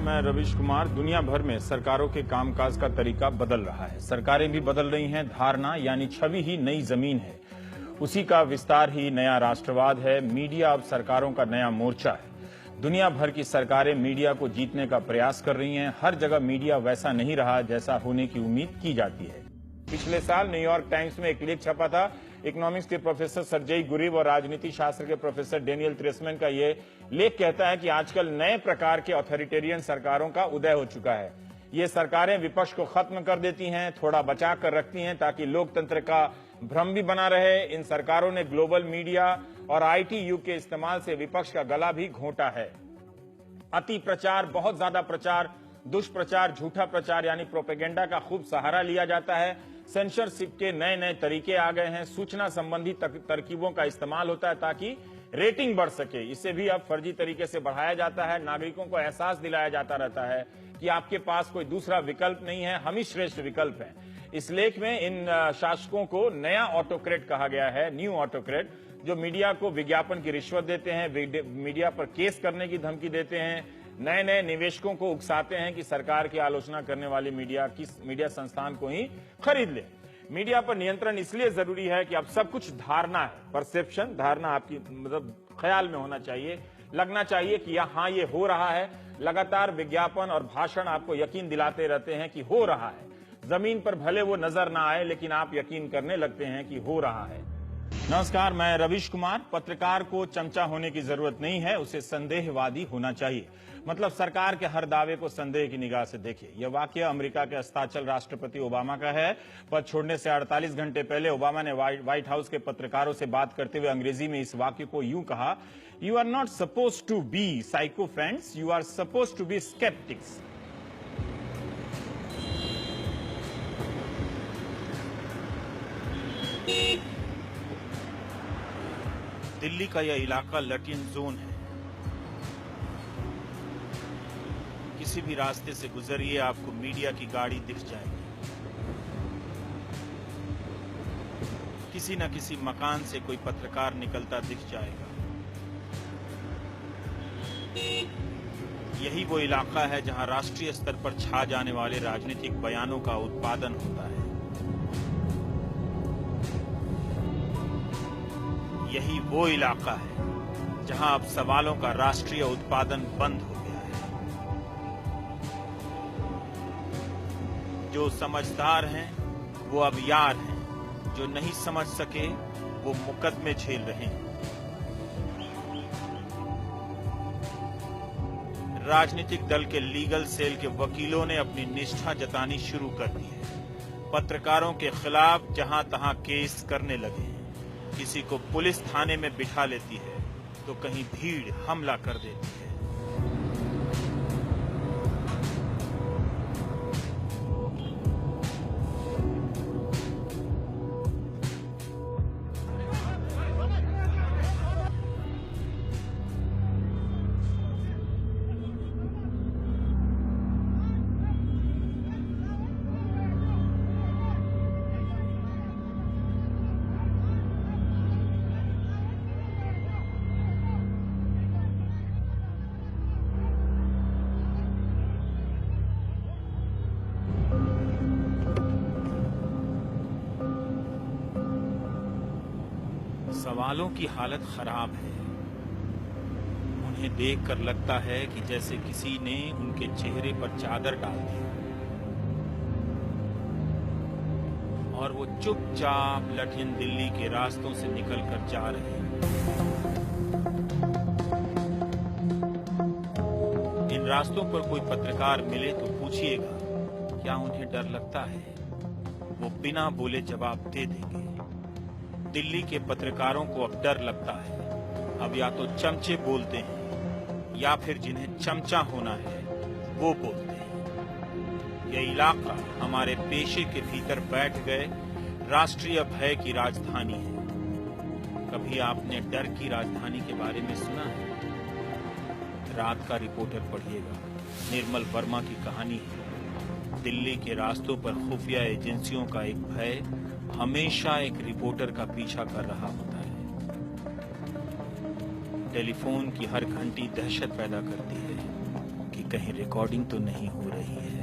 मैं रवीश कुमार। दुनिया भर में सरकारों के कामकाज का तरीका बदल रहा है। सरकारें भी बदल रही हैं। धारणा यानी छवि ही नई जमीन है, उसी का विस्तार ही नया राष्ट्रवाद है। मीडिया अब सरकारों का नया मोर्चा है। दुनिया भर की सरकारें मीडिया को जीतने का प्रयास कर रही हैं। हर जगह मीडिया वैसा नहीं रहा जैसा होने की उम्मीद की जाती है। पिछले साल न्यूयॉर्क टाइम्स में एक लेख छपा था। इकोनॉमिक्स के प्रोफेसर सर्जेई गुरिव और राजनीति शास्त्र के प्रोफेसर डेनियल ट्रेसमैन का ये लेख कहता है कि आजकल नए प्रकार के ऑथोरिटेरियन सरकारों का उदय हो चुका है। ये सरकारें विपक्ष को खत्म कर देती हैं, थोड़ा बचा कर रखती हैं ताकि लोकतंत्र का भ्रम भी बना रहे। इन सरकारों ने ग्लोबल मीडिया और आईटी युग के इस्तेमाल से विपक्ष का गला भी घोंटा है। अति प्रचार, बहुत ज्यादा प्रचार, दुष्प्रचार, झूठा प्रचार यानी प्रोपेगेंडा का खूब सहारा लिया जाता है। सेंसरशिप के नए नए तरीके आ गए हैं। सूचना संबंधी तरकीबों का इस्तेमाल होता है ताकि रेटिंग बढ़ सके। इसे भी अब फर्जी तरीके से बढ़ाया जाता है। नागरिकों को एहसास दिलाया जाता रहता है कि आपके पास कोई दूसरा विकल्प नहीं है, हम ही श्रेष्ठ विकल्प हैं। इस लेख में इन शासकों को नया ऑटोक्रेट कहा गया है, न्यू ऑटोक्रेट, जो मीडिया को विज्ञापन की रिश्वत देते हैं, मीडिया पर केस करने की धमकी देते हैं, नए नए निवेशकों को उकसाते हैं कि सरकार की आलोचना करने वाली मीडिया संस्थान को ही खरीद ले। मीडिया पर नियंत्रण इसलिए जरूरी है कि अब सब कुछ धारणा है, परसेप्शन, धारणा आपकी मतलब ख्याल में होना चाहिए, लगना चाहिए कि हाँ ये हो रहा है। लगातार विज्ञापन और भाषण आपको यकीन दिलाते रहते हैं कि हो रहा है। जमीन पर भले वो नजर ना आए लेकिन आप यकीन करने लगते हैं कि हो रहा है। नमस्कार, मैं रवीश कुमार। पत्रकार को चमचा होने की जरूरत नहीं है, उसे संदेहवादी होना चाहिए। मतलब सरकार के हर दावे को संदेह की निगाह से देखे। यह वाक्य अमेरिका के अस्ताचल राष्ट्रपति ओबामा का है। पद छोड़ने से 48 घंटे पहले ओबामा ने व्हाइट हाउस के पत्रकारों से बात करते हुए अंग्रेजी में इस वाक्य को यूं कहा, you are not suppose to be psycho friends, you are suppose to be sceptics. Delhi का यह इलाका लैटिन जोन है। किसी भी रास्ते से गुजरिए आपको मीडिया की गाड़ी दिख जाएगी। किसी न किसी मकान से कोई पत्रकार निकलता दिख जाएगा। यही वो इलाका है जहां राष्ट्रीय स्तर पर छा जाने वाले राजनीतिक बयानों का उत्पादन होता है। यही वो इलाका है जहां अब सवालों का राष्ट्रीय उत्पादन बंद हो गया है। जो समझदार हैं वो अब यार हैं, जो नहीं समझ सके वो मुकदमे झेल रहे हैं। राजनीतिक दल के लीगल सेल के वकीलों ने अपनी निष्ठा जतानी शुरू कर दी है। पत्रकारों के खिलाफ जहां तहां केस करने लगे हैं। किसी को पुलिस थाने में बिठा लेती है तो कहीं भीड़ हमला कर देती है। सवालों की हालत खराब है। उन्हें देखकर लगता है कि जैसे किसी ने उनके चेहरे पर चादर डाल दी और वो चुपचाप लठिन दिल्ली के रास्तों से निकलकर जा रहे हैं। इन रास्तों पर कोई पत्रकार मिले तो पूछिएगा, क्या उन्हें डर लगता है? वो बिना बोले जवाब दे देंगे। दिल्ली के पत्रकारों को अब डर लगता है। अब या तो चमचे बोलते हैं या फिर जिन्हें चमचा होना है वो बोलते हैं। यह इलाका हमारे पेशे के भीतर बैठ गए राष्ट्रीय भय की राजधानी है। कभी आपने डर की राजधानी के बारे में सुना है? रात का रिपोर्टर पढ़िएगा, निर्मल वर्मा की कहानी है। दिल्ली के रास्तों पर खुफिया एजेंसियों का एक भय हमेशा एक रिपोर्टर का पीछा कर रहा होता है। टेलीफोन की हर घंटी दहशत पैदा करती है कि कहीं रिकॉर्डिंग तो नहीं हो रही है।